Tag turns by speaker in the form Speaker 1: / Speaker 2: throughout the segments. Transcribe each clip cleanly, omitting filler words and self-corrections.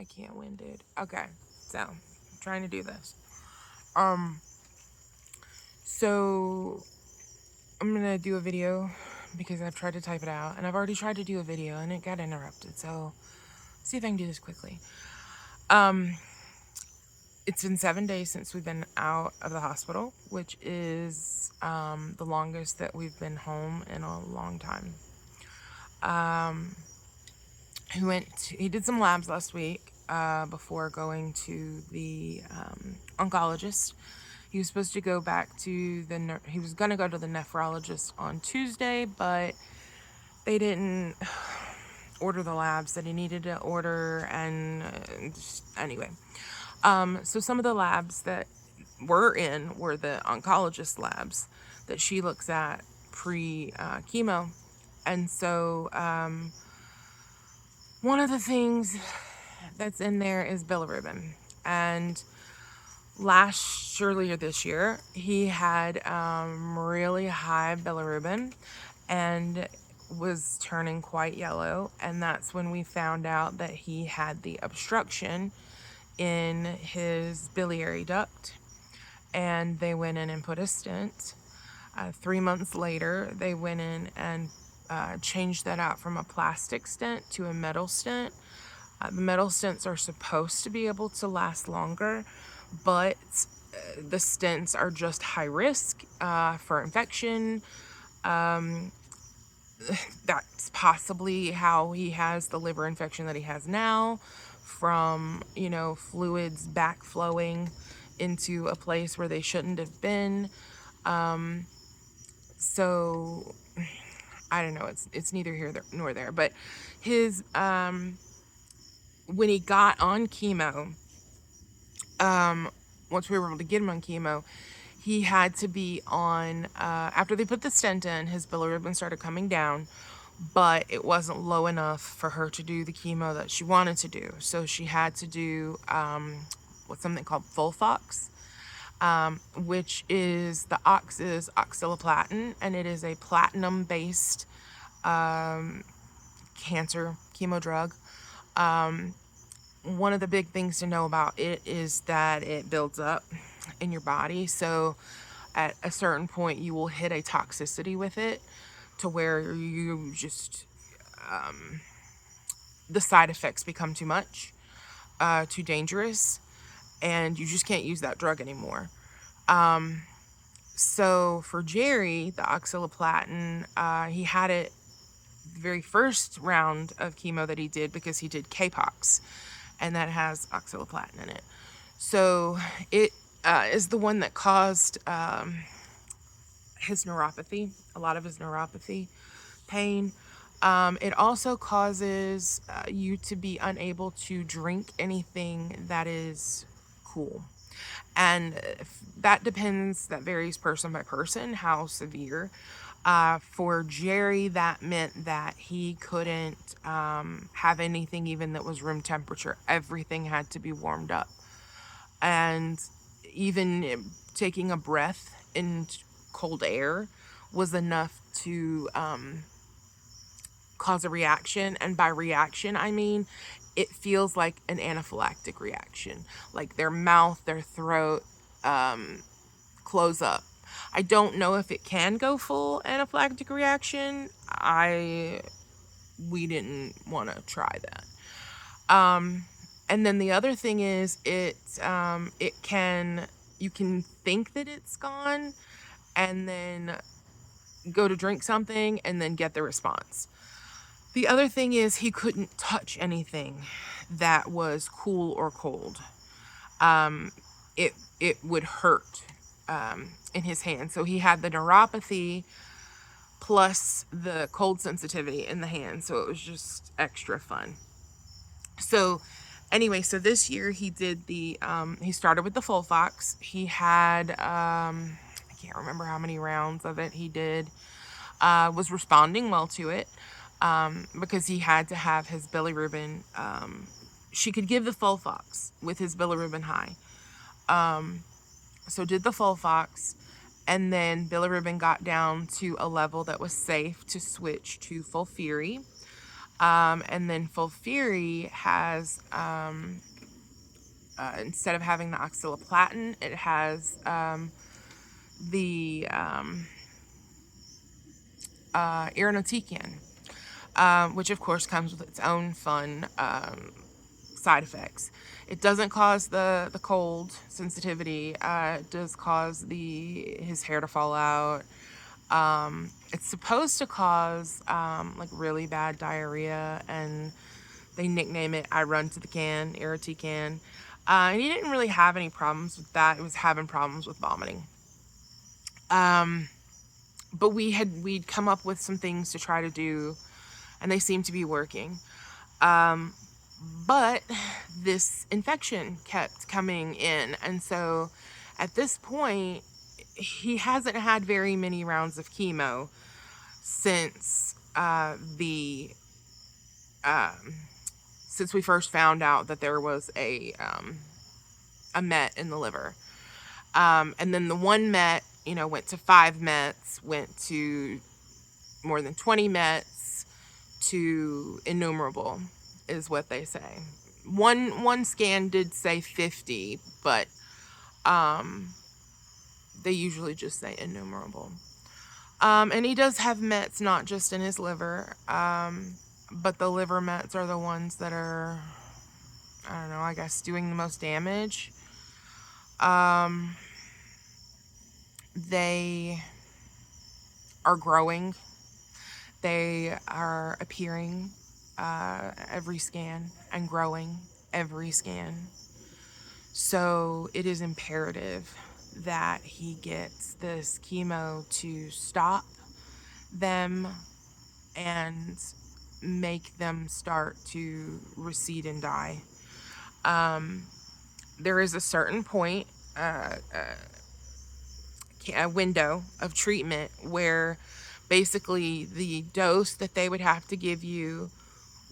Speaker 1: I can't win, dude. Okay, so I'm trying to do this. Um, so I'm gonna do a video because I've tried to type it out, and I've already tried to do a video and it got interrupted. So see if I can do this quickly. Um, it's been 7 days since we've been out of the hospital, which is the longest that we've been home in a long time. Um, he did some labs last week before going to the oncologist. He was supposed to go back to he was going to go to the nephrologist on Tuesday, but they didn't order the labs that he needed to order. And anyway, so some of the labs that were the oncologist labs that she looks at pre chemo. And so one of the things that's in there is bilirubin. And earlier this year, he had really high bilirubin and was turning quite yellow. And that's when we found out that he had the obstruction in his biliary duct. And they went in and put a stent. 3 months later, they went in and changed that out from a plastic stent to a metal stent. The metal stents are supposed to be able to last longer, but the stents are just high risk for infection. That's possibly how he has the liver infection that he has now, from, fluids backflowing into a place where they shouldn't have been. So I don't know, it's neither here nor there, but his when he got on chemo, once we were able to get him on chemo, he had to be on, after they put the stent in, his bilirubin started coming down, but it wasn't low enough for her to do the chemo that she wanted to do. So she had to do what's something called Folfox, which is the ox is oxaliplatin, and it is a platinum-based cancer chemo drug. One of the big things to know about it is that it builds up in your body. So at a certain point, you will hit a toxicity with it to where you just, the side effects become too much, too dangerous, and you just can't use that drug anymore. So for Jerry, the oxaliplatin, he had it the very first round of chemo that he did because he did Capox, and that has oxaliplatin in it. So it is the one that caused his neuropathy, a lot of his neuropathy pain. It also causes you to be unable to drink anything that is cool. And that varies person by person, how severe. For Jerry, that meant that he couldn't have anything even that was room temperature. Everything had to be warmed up. And even taking a breath in cold air was enough to cause a reaction. And by reaction, I mean it feels like an anaphylactic reaction, like their mouth, their throat close up. I don't know if it can go full anaphylactic reaction. We didn't want to try that. And then the other thing is you can think that it's gone and then go to drink something and then get the response. The other thing is he couldn't touch anything that was cool or cold. It would hurt in his hand. So he had the neuropathy plus the cold sensitivity in the hand. So it was just extra fun. So anyway, so this year he did he started with the Folfox. He had, I can't remember how many rounds of it he did, was responding well to it, because he had to have his bilirubin, she could give the Folfox with his bilirubin high. So did the Folfox, and then bilirubin got down to a level that was safe to switch to Folfiri. And then Folfiri has, instead of having the oxaliplatin, it has the irinotecan, which of course comes with its own fun side effects. It doesn't cause the cold sensitivity. It does cause his hair to fall out. It's supposed to cause like really bad diarrhea, and they nickname it "I run to the can," irinotecan. And he didn't really have any problems with that. It was having problems with vomiting. But we'd come up with some things to try to do, and they seemed to be working. But this infection kept coming in, and so at this point, he hasn't had very many rounds of chemo since since we first found out that there was a met in the liver. And then the one met, went to 5 mets, went to more than 20 mets, to innumerable, is what they say. One scan did say 50, but they usually just say innumerable. And he does have mets not just in his liver, but the liver mets are the ones that are, I don't know, I guess doing the most damage. They are growing. They are appearing every scan and growing every scan. So it is imperative that he gets this chemo to stop them and make them start to recede and die. There is a certain point, a window of treatment where basically the dose that they would have to give you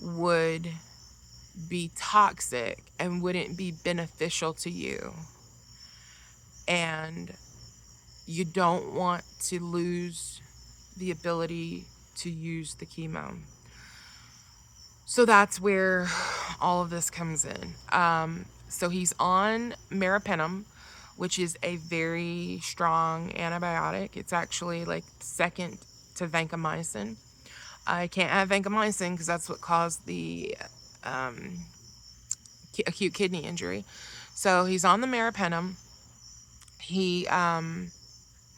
Speaker 1: would be toxic and wouldn't be beneficial to you. And you don't want to lose the ability to use the chemo. So that's where all of this comes in. So he's on Meropenum, which is a very strong antibiotic. It's actually like second to vancomycin. I can't have vancomycin because that's what caused the acute kidney injury. So he's on the Meropenum. He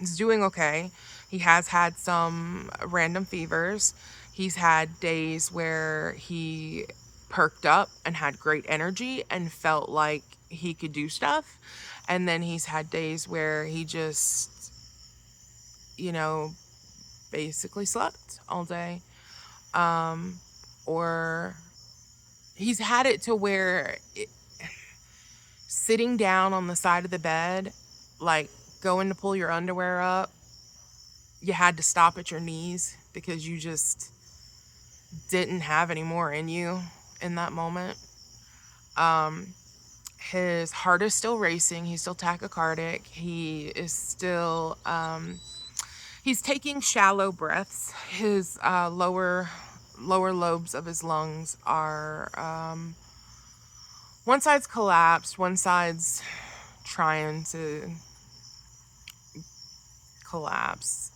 Speaker 1: is doing okay. He has had some random fevers. He's had days where he perked up and had great energy and felt like he could do stuff. And then he's had days where he just, basically slept all day. Or he's had it to where sitting down on the side of the bed, like going to pull your underwear up, you had to stop at your knees because you just didn't have any more in you in that moment. His heart is still racing. He's still tachycardic. He is still, he's taking shallow breaths. His lower lobes of his lungs are, one side's collapsed, one side's trying to collapse.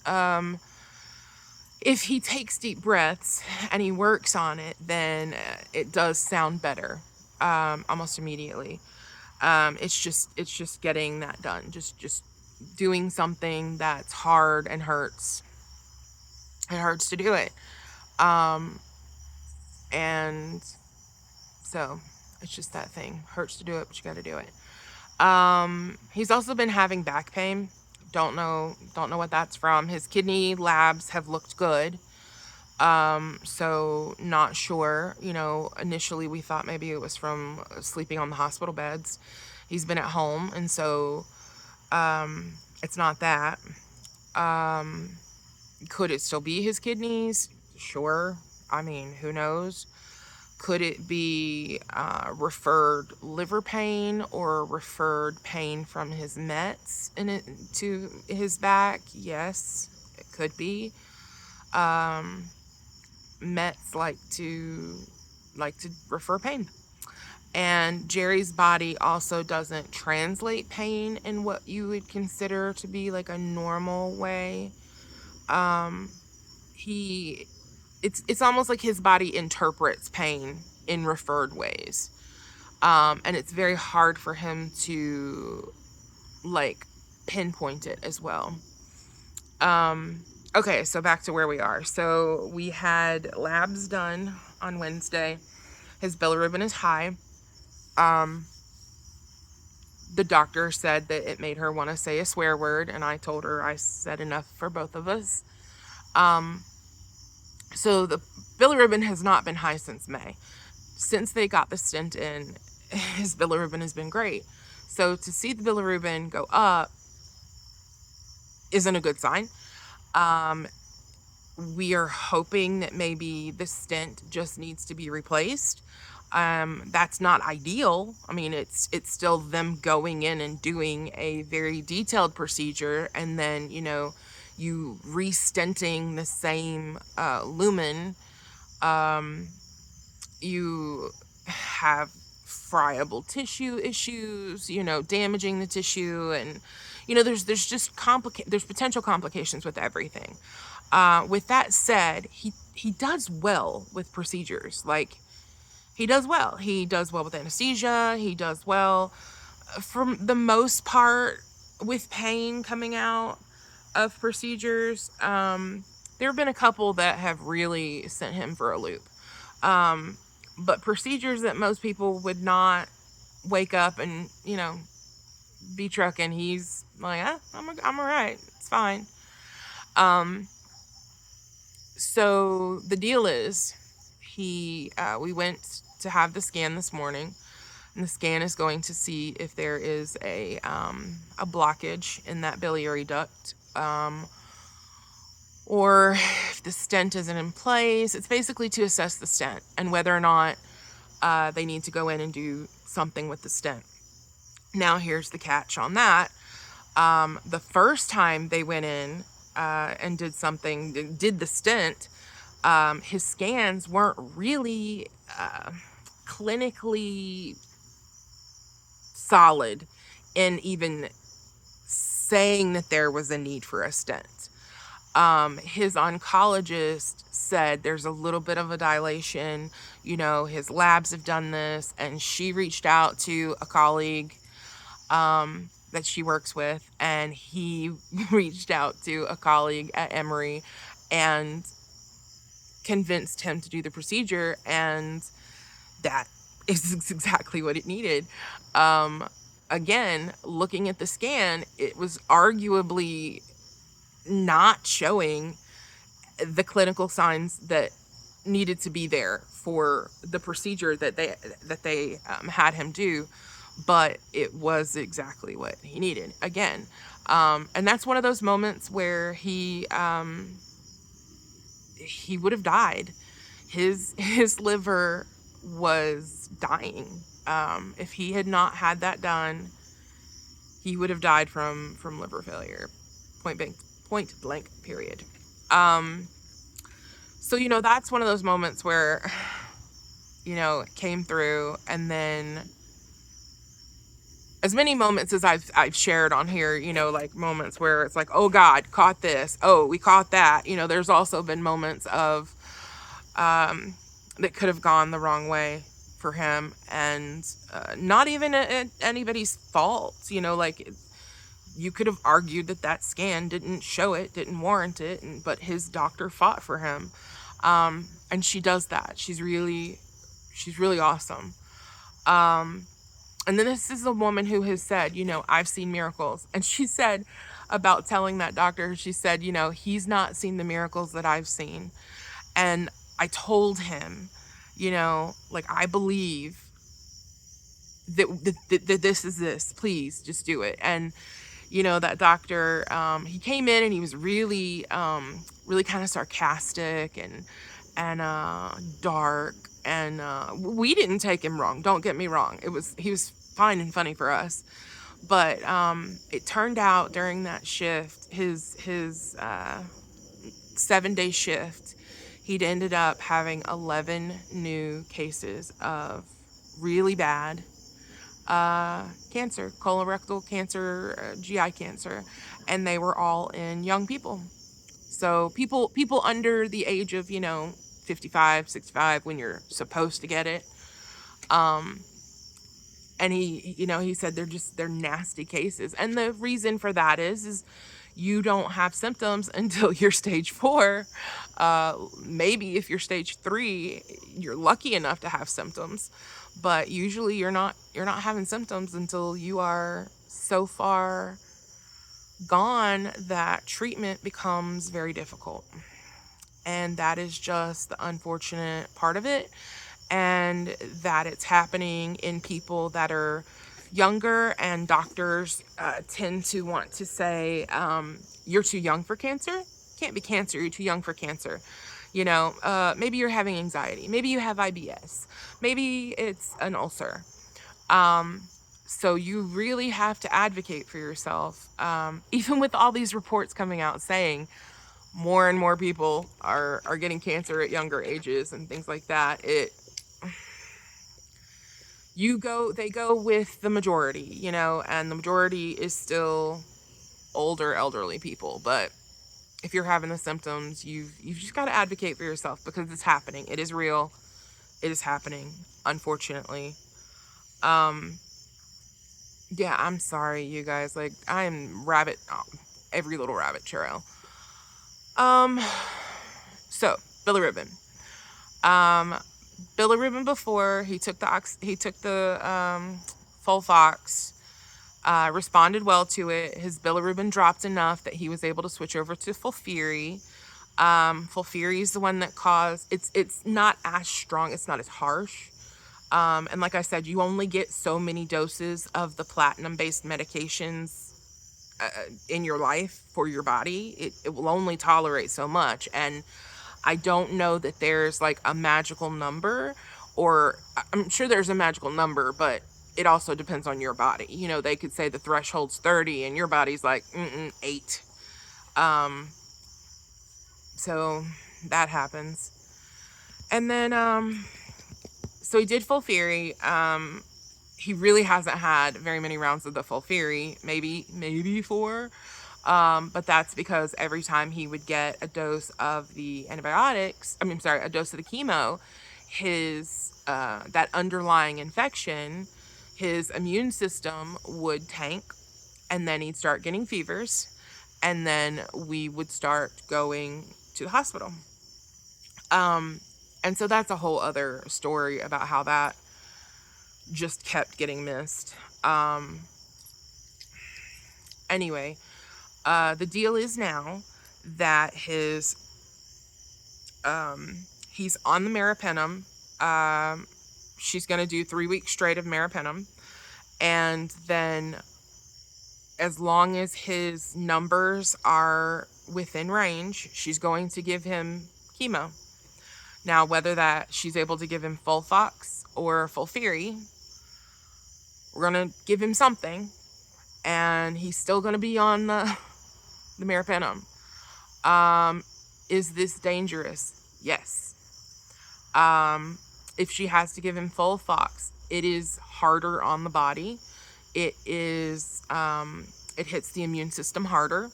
Speaker 1: If he takes deep breaths and he works on it, then it does sound better almost immediately. It's just getting that done. Just doing something that's hard and hurts. It hurts to do it. And so it's just that thing. Hurts to do it, but you got to do it. He's also been having back pain. Don't know what that's from. His kidney labs have looked good. So not sure. Initially we thought maybe it was from sleeping on the hospital beds. He's been at home, and so it's not that. Could it still be his kidneys? Sure. I mean, who knows? Could it be referred liver pain or referred pain from his mets to his back? Yes, it could be. Mets like to refer pain. And Jerry's body also doesn't translate pain in what you would consider to be like a normal way. He it's almost like his body interprets pain in referred ways. And it's very hard for him to like pinpoint it as well. Okay, so back to where we are. So we had labs done on Wednesday. His bilirubin is high. The doctor said that it made her want to say a swear word, and I told her I said enough for both of us. So the bilirubin has not been high since May. Since they got the stent in, his bilirubin has been great. So to see the bilirubin go up isn't a good sign. We are hoping that maybe the stent just needs to be replaced. That's not ideal. I mean, it's still them going in and doing a very detailed procedure, and then, you know, you restenting the same lumen. You have friable tissue issues, you know, damaging the tissue, and you know, there's just there's potential complications with everything. With that said, he does well with procedures. Like, he does well. He does well with anesthesia. He does well for the most part with pain coming out of procedures. There have been a couple that have really sent him for a loop. But procedures that most people would not wake up and, you know, be trucking, he's like, I'm all right. It's fine. So the deal is, we went to have the scan this morning, and the scan is going to see if there is a blockage in that biliary duct, or if the stent isn't in place. It's basically to assess the stent and whether or not they need to go in and do something with the stent. Now, here's the catch on that. The first time they went in and did the stent, his scans weren't really clinically solid in even saying that there was a need for a stent. His oncologist said there's a little bit of a dilation. You know, his labs have done this, and she reached out to a colleague that she works with, and he reached out to a colleague at Emory and convinced him to do the procedure, and that is exactly what it needed. Again, looking at the scan, it was arguably not showing the clinical signs that needed to be there for the procedure that they had him do, but it was exactly what he needed again. And that's one of those moments where he would have died. His liver was dying. If he had not had that done, he would have died from liver failure. Point blank, period. So, you know, that's one of those moments where, you know, it came through. And then as many moments as I've shared on here, you know, like moments where it's like, oh God, caught this. Oh, we caught that. You know, there's also been moments of that could have gone the wrong way for him, and not even anybody's fault. You know, like, you could have argued that scan didn't show it, didn't warrant it, but his doctor fought for him. And she does that. She's really awesome. And then this is a woman who has said, you know, I've seen miracles. And she said about telling that doctor, she said, you know, he's not seen the miracles that I've seen. And I told him, you know, like, I believe that this is this. Please just do it. And, you know, that doctor, he came in and he was really kind of sarcastic and dark. And we didn't take him wrong. Don't get me wrong. He was fine and funny for us. But it turned out during that shift, his 7-day shift, he'd ended up having 11 new cases of really bad cancer, colorectal cancer, GI cancer, and they were all in young people. So people under the age of, 55, 65 when you're supposed to get it. And he said they're nasty cases. And the reason for that is you don't have symptoms until you're stage 4. Maybe if you're stage 3, you're lucky enough to have symptoms, but usually you're not having symptoms until you are so far gone that treatment becomes very difficult. And that is just the unfortunate part of it, and that it's happening in people that are younger, and doctors tend to want to say, you're too young for cancer. Can't be cancer, you're too young for cancer. Maybe you're having anxiety, maybe you have IBS, maybe it's an ulcer. So you really have to advocate for yourself. Even with all these reports coming out saying more and more people are getting cancer at younger ages and things like that, they go with the majority, and the majority is still older, elderly people. But if you're having the symptoms, you've just got to advocate for yourself, because it's happening. It is real. It is happening, unfortunately. Yeah, I'm sorry, you guys. Like, I'm every little rabbit trail. So bilirubin. Bilirubin before he took the Folfox, responded well to it. His bilirubin dropped enough that he was able to switch over to Folfiri. Folfiri is the one that it's not as strong, it's not as harsh. And like I said, you only get so many doses of the platinum-based medications in your life for your body. It will only tolerate so much. And I don't know that there's like a magical number, or I'm sure there's a magical number, but it also depends on your body. They could say the threshold's 30 and your body's like 8. So that happens. And then, so he did Folfiri. He really hasn't had very many rounds of the Folfiri, maybe 4. But that's because every time he would get a dose of the a dose of the chemo, his, that underlying infection, his immune system would tank, and then he'd start getting fevers, and then we would start going to the hospital. And so that's a whole other story about how that just kept getting missed. Anyway, the deal is now that he's on the Meropenum. She's going to do 3 weeks straight of Meropenum. And then as long as his numbers are within range, she's going to give him chemo. Now, whether that she's able to give him Folfox or Folfiri, we're going to give him something, and he's still going to be on the Meropenum. Is this dangerous? Yes. If she has to give him Folfox, it is harder on the body. It is, it hits the immune system harder.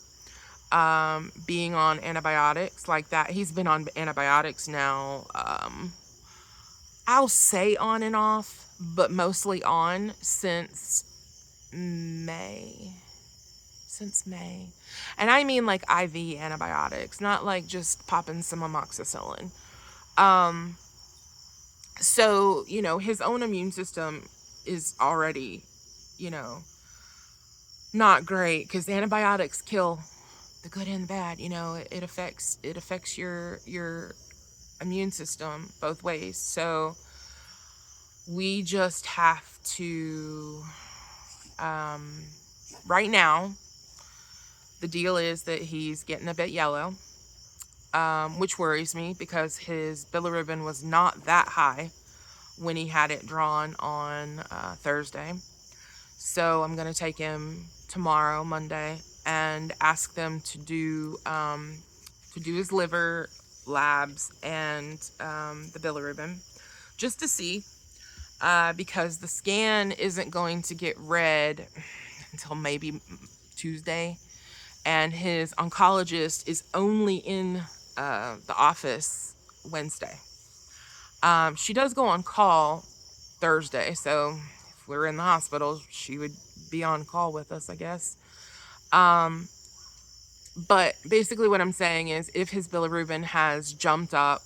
Speaker 1: Being on antibiotics like that, he's been on antibiotics now, I'll say on and off, but mostly on since May. And I mean like IV antibiotics, not like just popping some amoxicillin. So, his own immune system is already, not great, because antibiotics kill the good and the bad. It affects your immune system both ways. So we just have to, right now, the deal is that he's getting a bit yellow, which worries me, because his bilirubin was not that high when he had it drawn on Thursday. So I'm going to take him tomorrow, Monday, and ask them to do his liver labs and the bilirubin, just to see, because the scan isn't going to get read until maybe Tuesday, and his oncologist is only in the office Wednesday. She does go on call Thursday, so if we're in the hospital, she would be on call with us, I guess. But basically what I'm saying is, if his bilirubin has jumped up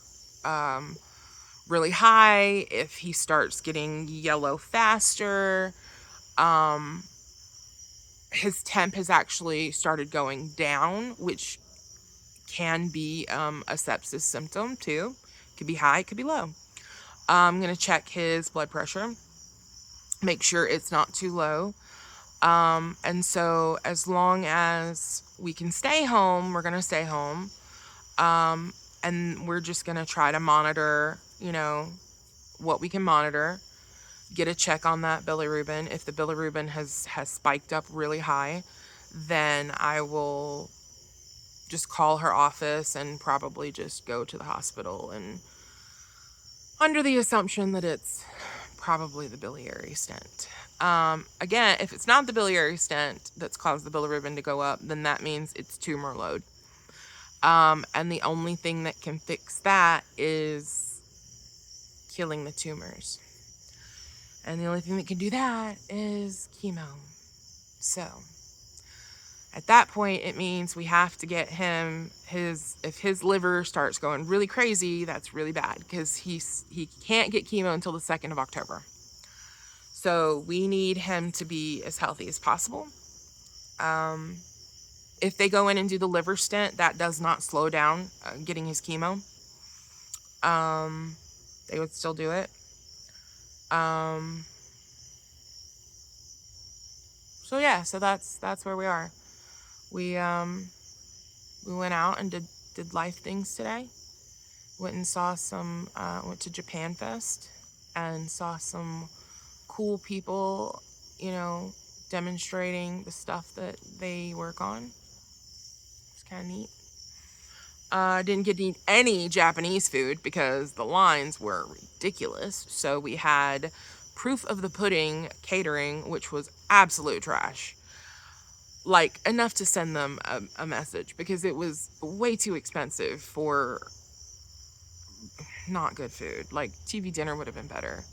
Speaker 1: really high, if he starts getting yellow faster, his temp has actually started going down, which can be a sepsis symptom too. Could be high, could be low. I'm going to check his blood pressure, make sure it's not too low. And so as long as we can stay home, we're going to stay home. And we're just going to try to monitor, what we can monitor, get a check on that bilirubin. If the bilirubin has spiked up really high, then I will just call her office and probably just go to the hospital, and under the assumption that it's probably the biliary stent. Again, if it's not the biliary stent that's caused the bilirubin to go up, then that means it's tumor load. And the only thing that can fix that is killing the tumors. And the only thing that can do that is chemo. So at that point, it means we have to get him if his liver starts going really crazy, that's really bad, because he can't get chemo until the 2nd of October. So we need him to be as healthy as possible. If they go in and do the liver stent, that does not slow down getting his chemo. They would still do it. So yeah, so that's where we are. We went out and did life things today. Went and saw went to Japan Fest and saw some cool people, demonstrating the stuff that they work on. It's kind of neat. Didn't get to eat any Japanese food because the lines were ridiculous. So we had Proof of the Pudding catering, which was absolute trash. Like, enough to send them a message, because it was way too expensive for not good food. Like, TV dinner would have been better.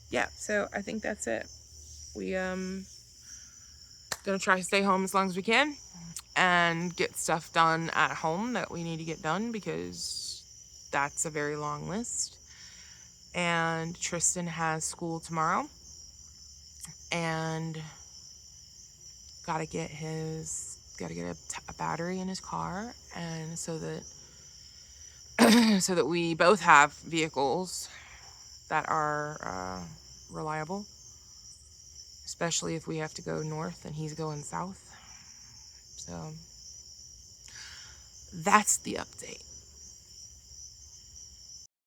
Speaker 1: Yeah, so I think that's it. We gonna try to stay home as long as we can and get stuff done at home that we need to get done, because that's a very long list. And Tristan has school tomorrow, and gotta get a battery in his car, and so that we both have vehicles that are reliable, especially if we have to go north and he's going south. So that's the update.